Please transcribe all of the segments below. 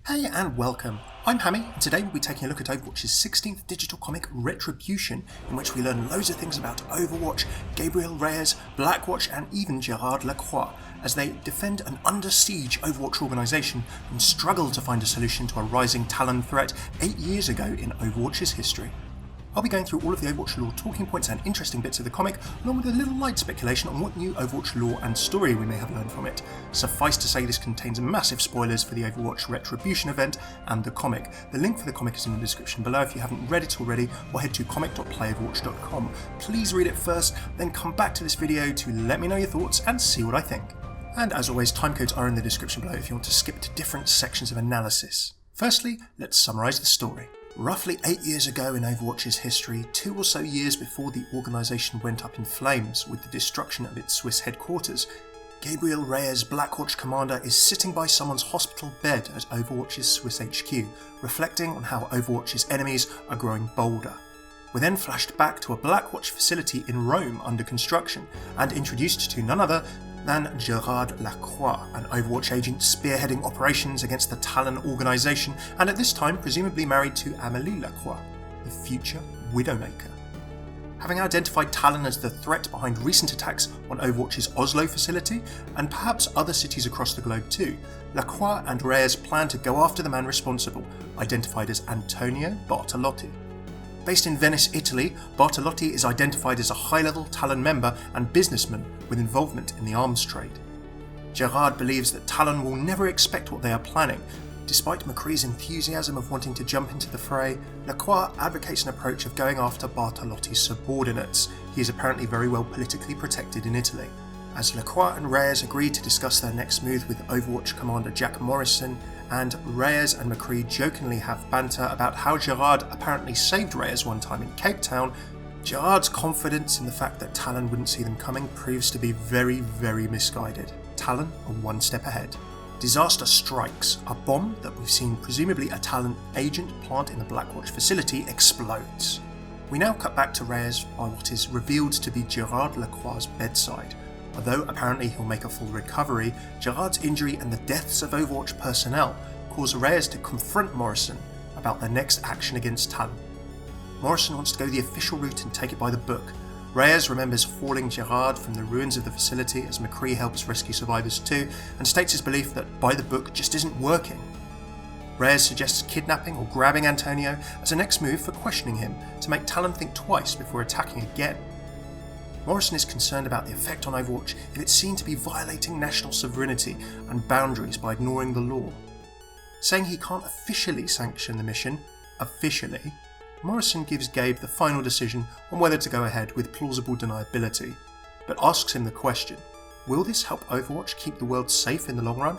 Hey and welcome. I'm Hammeh, and today we'll be taking a look at Overwatch's 16th digital comic, Retribution, in which we learn loads of things about Overwatch, Gabriel Reyes, Blackwatch, and even Gerard Lacroix, as they defend an under-siege Overwatch organisation and struggle to find a solution to a rising Talon threat 8 years ago in Overwatch's history. I'll be going through all of the Overwatch lore talking points and interesting bits of the comic, along with a little light speculation on what new Overwatch lore and story we may have learned from it. Suffice to say, this contains massive spoilers for the Overwatch Retribution event and the comic. The link for the comic is in the description below if you haven't read it already, or head to comic.playoverwatch.com. Please read it first, then come back to this video to let me know your thoughts and see what I think. And as always, timecodes are in the description below if you want to skip to different sections of analysis. Firstly, let's summarise the story. Roughly 8 years ago in Overwatch's history, 2 or so years before the organisation went up in flames with the destruction of its Swiss headquarters, Gabriel Reyes, Blackwatch commander, is sitting by someone's hospital bed at Overwatch's Swiss HQ, reflecting on how Overwatch's enemies are growing bolder. We're then flashed back to a Blackwatch facility in Rome under construction, and introduced to none other than Gerard Lacroix, an Overwatch agent spearheading operations against the Talon organisation, and at this time presumably married to Amélie Lacroix, the future Widowmaker. Having identified Talon as the threat behind recent attacks on Overwatch's Oslo facility, and perhaps other cities across the globe too, Lacroix and Reyes plan to go after the man responsible, identified as Antonio Bartalotti. Based in Venice, Italy, Bartalotti is identified as a high-level Talon member and businessman with involvement in the arms trade. Gerard believes that Talon will never expect what they are planning. Despite McCree's enthusiasm of wanting to jump into the fray, Lacroix advocates an approach of going after Bartalotti's subordinates. He is apparently very well politically protected in Italy. As Lacroix and Reyes agree to discuss their next move with Overwatch commander Jack Morrison, and Reyes and McCree jokingly have banter about how Gerard apparently saved Reyes one time in Cape Town, Gerard's confidence in the fact that Talon wouldn't see them coming proves to be very, very misguided. Talon are one step ahead. Disaster strikes. A bomb that we've seen presumably a Talon agent plant in the Blackwatch facility explodes. We now cut back to Reyes by what is revealed to be Gerard Lacroix's bedside. Although apparently he'll make a full recovery, Gerard's injury and the deaths of Overwatch personnel cause Reyes to confront Morrison about their next action against Talon. Morrison wants to go the official route and take it by the book. Reyes remembers hauling Gerard from the ruins of the facility as McCree helps rescue survivors too, and states his belief that by the book just isn't working. Reyes suggests kidnapping or grabbing Antonio as a next move for questioning him, to make Talon think twice before attacking again. Morrison is concerned about the effect on Overwatch if it's seen to be violating national sovereignty and boundaries by ignoring the law. Saying he can't officially sanction the mission, Morrison gives Gabe the final decision on whether to go ahead with plausible deniability, but asks him the question, will this help Overwatch keep the world safe in the long run?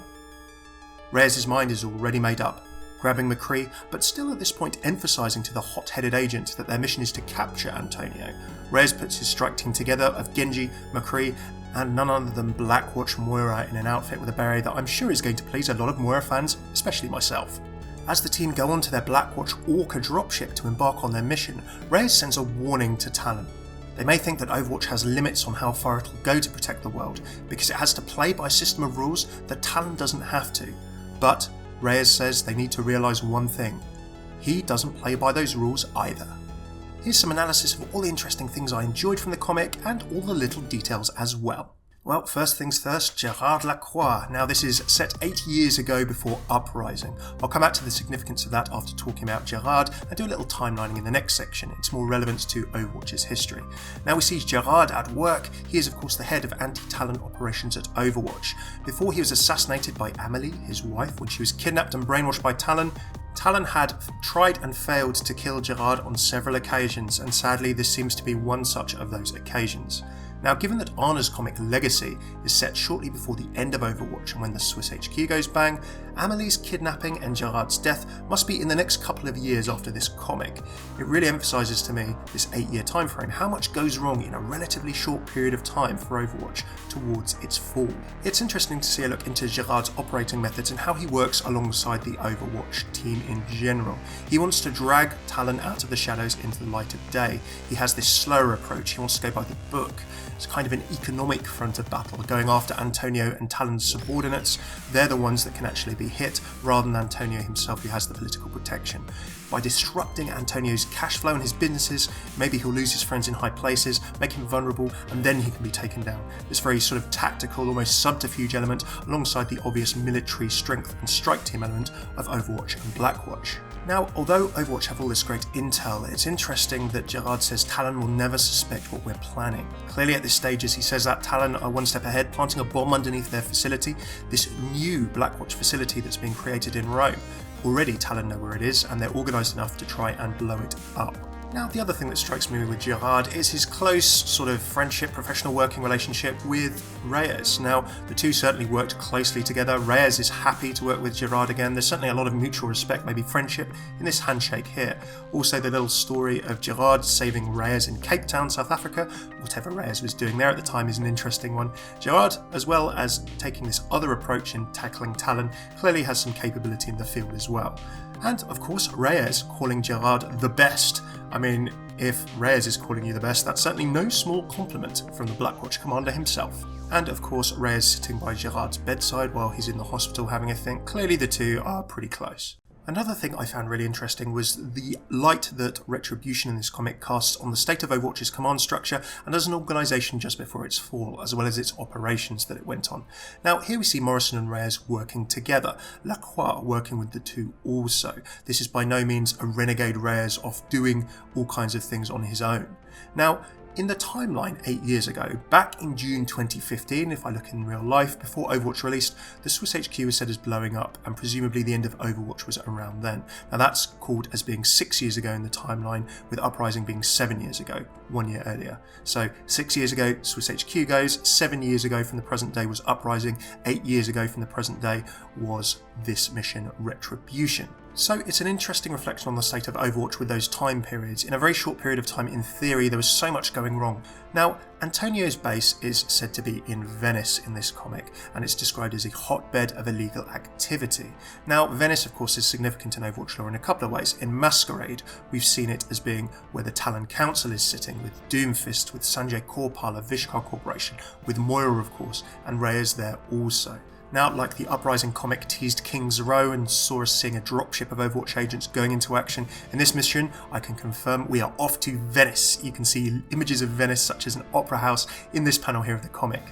Reyes' mind is already made up, grabbing McCree, but still at this point emphasising to the hot-headed agent that their mission is to capture Antonio. Reyes puts his strike team together of Genji, McCree, and none other than Blackwatch Moira in an outfit with a beret that I'm sure is going to please a lot of Moira fans, especially myself. As the team go on to their Blackwatch Orca dropship to embark on their mission, Reyes sends a warning to Talon. They may think that Overwatch has limits on how far it'll go to protect the world, because it has to play by a system of rules that Talon doesn't have to. But Reyes says they need to realise one thing: he doesn't play by those rules either. Here's some analysis of all the interesting things I enjoyed from the comic and all the little details as well. Well, first things first, Gerard Lacroix. Now this is set 8 years ago before Uprising. I'll come back to the significance of that after talking about Gerard and do a little timelining in the next section. It's more relevant to Overwatch's history. Now we see Gerard at work. He is of course the head of anti-Talon operations at Overwatch. Before he was assassinated by Amélie, his wife, when she was kidnapped and brainwashed by Talon, Talon had tried and failed to kill Gerard on several occasions, and sadly this seems to be one such of those occasions. Now, given that Anna's comic Legacy is set shortly before the end of Overwatch and when the Swiss HQ goes bang, Amélie's kidnapping and Gerard's death must be in the next couple of years after this comic. It really emphasises to me, this 8-year time frame, how much goes wrong in a relatively short period of time for Overwatch towards its fall. It's interesting to see a look into Gerard's operating methods and how he works alongside the Overwatch team in general. He wants to drag Talon out of the shadows into the light of day. He has this slower approach, he wants to go by the book. It's kind of an economic front of battle, going after Antonio and Talon's subordinates. They're the ones that can actually be hit, rather than Antonio himself, who has the political protection. By disrupting Antonio's cash flow and his businesses, maybe he'll lose his friends in high places, make him vulnerable, and then he can be taken down. This very sort of tactical, almost subterfuge element, alongside the obvious military strength and strike team element of Overwatch and Blackwatch. Now, although Overwatch have all this great intel, it's interesting that Gerard says Talon will never suspect what we're planning. Clearly at this stage, as he says that, Talon are one step ahead, planting a bomb underneath their facility, this new Blackwatch facility that's being created in Rome. Already Talon know where it is, and they're organised enough to try and blow it up. Now, the other thing that strikes me with Gerard is his close sort of friendship, professional working relationship with Reyes. Now, the two certainly worked closely together. Reyes is happy to work with Gerard again. There's certainly a lot of mutual respect, maybe friendship, in this handshake here. Also, the little story of Gerard saving Reyes in Cape Town, South Africa, whatever Reyes was doing there at the time, is an interesting one. Gerard, as well as taking this other approach in tackling Talon, clearly has some capability in the field as well. And, of course, Reyes calling Gerard the best. I mean, if Reyes is calling you the best, that's certainly no small compliment from the Blackwatch commander himself. And, of course, Reyes sitting by Gerard's bedside while he's in the hospital having a think. Clearly the two are pretty close. Another thing I found really interesting was the light that Retribution in this comic casts on the state of Overwatch's command structure and as an organisation just before its fall, as well as its operations that it went on. Now, here we see Morrison and Reyes working together, Lacroix working with the two also. This is by no means a renegade Reyes off doing all kinds of things on his own. Now, in the timeline 8 years ago, back in June 2015, if I look in real life, before Overwatch released, the Swiss HQ was said as blowing up, and presumably the end of Overwatch was around then. Now that's called as being 6 years ago in the timeline, with Uprising being 7 years ago, 1 year earlier. So 6 years ago, Swiss HQ goes, 7 years ago from the present day was Uprising, 8 years ago from the present day was this mission Retribution. So it's an interesting reflection on the state of Overwatch with those time periods. In a very short period of time, in theory, there was so much going wrong. Now, Antonio's base is said to be in Venice in this comic, and it's described as a hotbed of illegal activity. Now, Venice, of course, is significant in Overwatch lore in a couple of ways. In Masquerade, we've seen it as being where the Talon Council is sitting, with Doomfist, with Sanjay Korpal of Vishkar Corporation, with Moira, of course, and Reyes there also. Now, like the Uprising comic teased King's Row and saw us seeing a dropship of Overwatch agents going into action, in this mission, I can confirm we are off to Venice. You can see images of Venice such as an opera house in this panel here of the comic.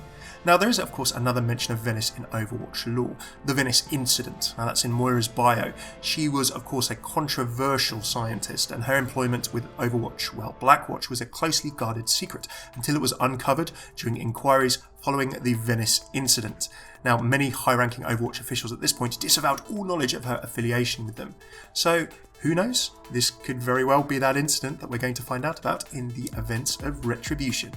Now, there is, of course, another mention of Venice in Overwatch lore, the Venice Incident. Now, that's in Moira's bio. She was, of course, a controversial scientist, and her employment with Overwatch, well, Blackwatch, was a closely guarded secret until it was uncovered during inquiries following the Venice Incident. Now, many high-ranking Overwatch officials at this point disavowed all knowledge of her affiliation with them. So, who knows? This could very well be that incident that we're going to find out about in the events of Retribution.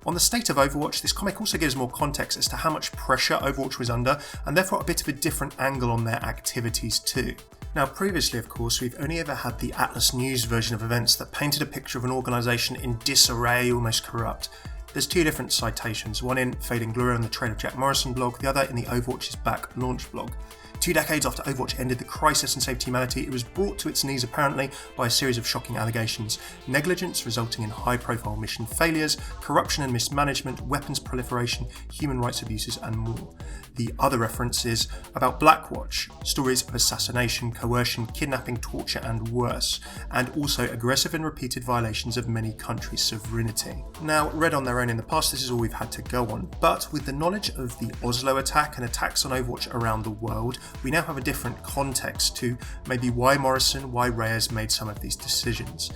On the state of Overwatch, this comic also gives more context as to how much pressure Overwatch was under, and therefore a bit of a different angle on their activities too. Now, previously, of course, we've only ever had the Atlas News version of events that painted a picture of an organisation in disarray, almost corrupt. There's two different citations, one in Fading Glory on the Trail of Jack Morrison blog, the other in the Overwatch is Back launch blog. 2 decades after Overwatch ended the crisis and saved humanity, it was brought to its knees apparently by a series of shocking allegations. Negligence resulting in high-profile mission failures, corruption and mismanagement, weapons proliferation, human rights abuses and more. The other reference is about Blackwatch, stories of assassination, coercion, kidnapping, torture and worse, and also aggressive and repeated violations of many countries' sovereignty. Now, read on their own in the past, this is all we've had to go on, but with the knowledge of the Oslo attack and attacks on Overwatch around the world, we now have a different context to maybe why Morrison, why Reyes made some of these decisions.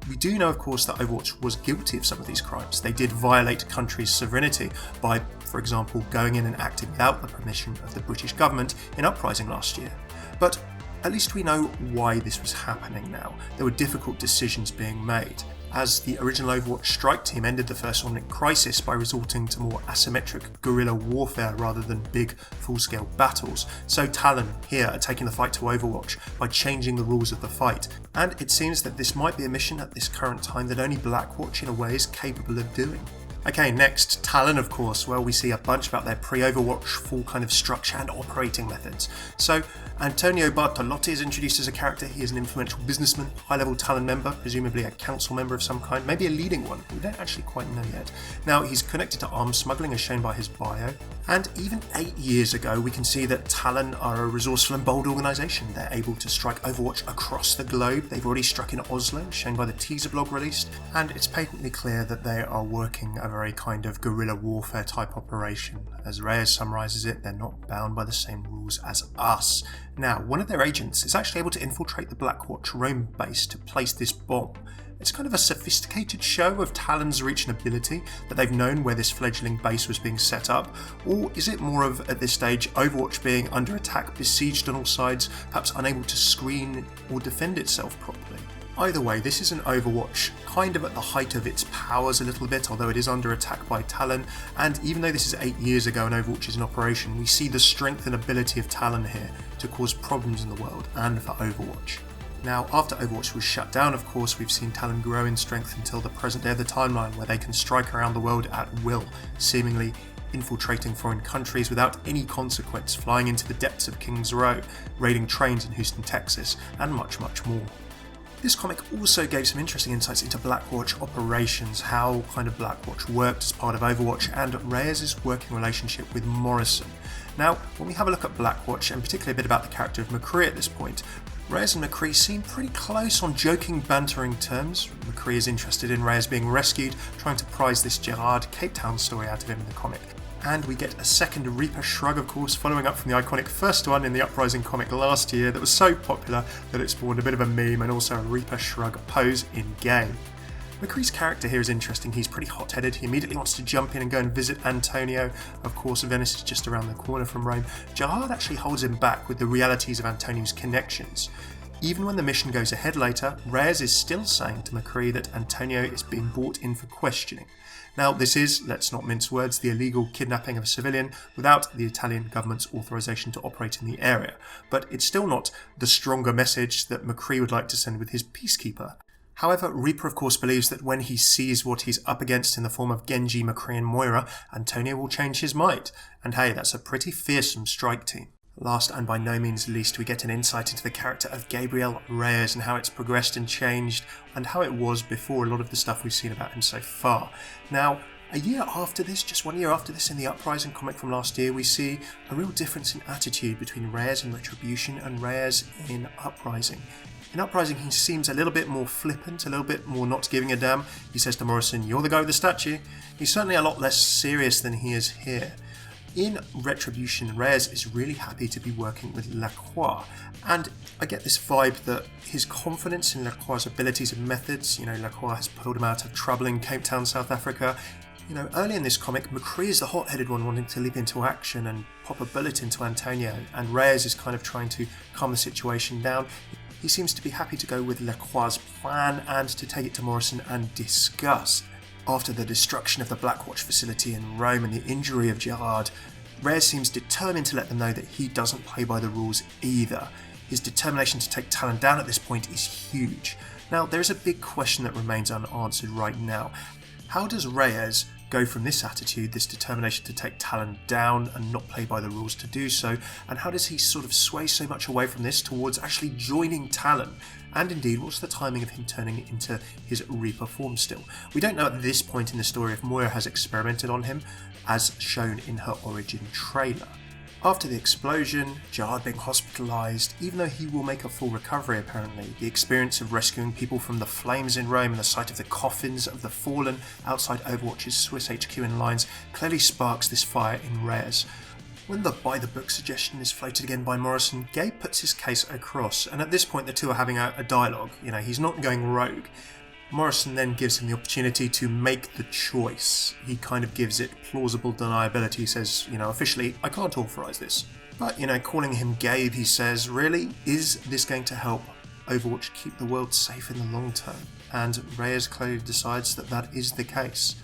We do know, of course, that Overwatch was guilty of some of these crimes. They did violate countries' sovereignty by, for example, going in and acting without the permission of the British government in Uprising last year. But at least we know why this was happening now. There were difficult decisions being made, as the original Overwatch strike team ended the First Omnic crisis by resorting to more asymmetric guerrilla warfare rather than big, full-scale battles. So Talon here are taking the fight to Overwatch by changing the rules of the fight, and it seems that this might be a mission at this current time that only Blackwatch in a way is capable of doing. Okay, next, Talon, of course. Well, we see a bunch about their pre-Overwatch full kind of structure and operating methods. So, Antonio Bartalotti is introduced as a character. He is an influential businessman, high-level Talon member, presumably a council member of some kind, maybe a leading one. We don't actually quite know yet. Now, he's connected to arms smuggling, as shown by his bio. And even 8 years ago, we can see that Talon are a resourceful and bold organisation. They're able to strike Overwatch across the globe. They've already struck in Oslo, shown by the teaser blog released. And it's patently clear that they are working a very kind of guerrilla warfare type operation. As Reyes summarises it, they're not bound by the same rules as us. Now, one of their agents is actually able to infiltrate the Blackwatch Rome base to place this bomb. It's kind of a sophisticated show of Talon's reach and ability, that they've known where this fledgling base was being set up, or is it more of, at this stage, Overwatch being under attack, besieged on all sides, perhaps unable to screen or defend itself properly? Either way, this is an Overwatch kind of at the height of its powers a little bit, although it is under attack by Talon, and even though this is 8 years ago and Overwatch is in operation, we see the strength and ability of Talon here to cause problems in the world and for Overwatch. Now, after Overwatch was shut down, of course, we've seen Talon grow in strength until the present day of the timeline, where they can strike around the world at will, seemingly infiltrating foreign countries without any consequence, flying into the depths of Kings Row, raiding trains in Houston, Texas, and much, much more. This comic also gave some interesting insights into Blackwatch operations, how kind of Blackwatch worked as part of Overwatch, and Reyes' working relationship with Morrison. Now, when we have a look at Blackwatch, and particularly a bit about the character of McCree at this point, Reyes and McCree seem pretty close on joking, bantering terms. McCree is interested in Reyes being rescued, trying to prise this Gerard Cape Town story out of him in the comic. And we get a second Reaper shrug, of course, following up from the iconic first one in the Uprising comic last year that was so popular that it spawned a bit of a meme and also a Reaper shrug pose in-game. McCree's character here is interesting. He's pretty hot-headed. He immediately wants to jump in and go and visit Antonio. Of course, Venice is just around the corner from Rome. Gerard actually holds him back with the realities of Antonio's connections. Even when the mission goes ahead later, Reyes is still saying to McCree that Antonio is being brought in for questioning. Now, this is, let's not mince words, the illegal kidnapping of a civilian without the Italian government's authorization to operate in the area, but it's still not the stronger message that McCree would like to send with his peacekeeper. However, Reaper of course believes that when he sees what he's up against in the form of Genji, McCree and Moira, Antonio will change his mind, and hey, that's a pretty fearsome strike team. Last and by no means least, we get an insight into the character of Gabriel Reyes and how it's progressed and changed, and how it was before a lot of the stuff we've seen about him so far. Now, a year after this, just 1 year after this, in the Uprising comic from last year, we see a real difference in attitude between Reyes in Retribution and Reyes in Uprising. In Uprising, he seems a little bit more flippant, a little bit more not giving a damn. He says to Morrison, "You're the guy with the statue." He's certainly a lot less serious than he is here. In Retribution, Reyes is really happy to be working with Lacroix, and I get this vibe that his confidence in Lacroix's abilities and methods, Lacroix has pulled him out of trouble in Cape Town, South Africa. Early in this comic, McCree is the hot-headed one wanting to leap into action and pop a bullet into Antonio, and Reyes is kind of trying to calm the situation down. He seems to be happy to go with Lacroix's plan and to take it to Morrison and discuss. After the destruction of the Blackwatch facility in Rome and the injury of Gerard, Reyes seems determined to let them know that he doesn't play by the rules either. His determination to take Talon down at this point is huge. Now, there is a big question that remains unanswered right now. How does Reyes go from this attitude, this determination to take Talon down and not play by the rules to do so, and how does he sort of sway so much away from this towards actually joining Talon? And indeed, what's the timing of him turning it into his Reaper form still? We don't know at this point in the story if Moira has experimented on him, as shown in her origin trailer. After the explosion, Gerard being hospitalised, even though he will make a full recovery apparently, the experience of rescuing people from the flames in Rome and the sight of the coffins of the fallen outside Overwatch's Swiss HQ in lines clearly sparks this fire in Reyes. When the by-the-book suggestion is floated again by Morrison, Gabe puts his case across, and at this point the two are having a dialogue. He's not going rogue. Morrison then gives him the opportunity to make the choice. He kind of gives it plausible deniability. He says, officially, I can't authorise this. But, calling him Gabe, he says, really, is this going to help Overwatch keep the world safe in the long term? And Reyes clearly decides that that is the case.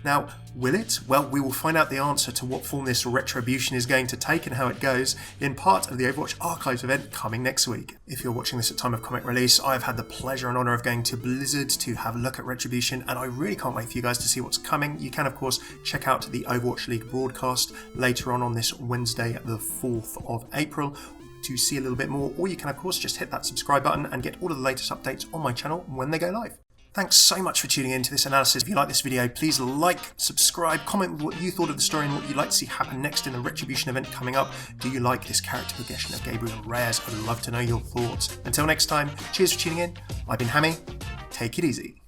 Now, will it? Well, we will find out the answer to what form this retribution is going to take and how it goes in part of the Overwatch Archives event coming next week. If you're watching this at time of comic release, I've had the pleasure and honour of going to Blizzard to have a look at Retribution, and I really can't wait for you guys to see what's coming. You can, of course, check out the Overwatch League broadcast later on this Wednesday, the 4th of April, to see a little bit more, or you can, of course, just hit that subscribe button and get all of the latest updates on my channel when they go live. Thanks so much for tuning in to this analysis. If you like this video, please like, subscribe, comment what you thought of the story and what you'd like to see happen next in the Retribution event coming up. Do you like this character progression of Gabriel Reyes? I'd love to know your thoughts. Until next time, cheers for tuning in. I've been Hammeh. Take it easy.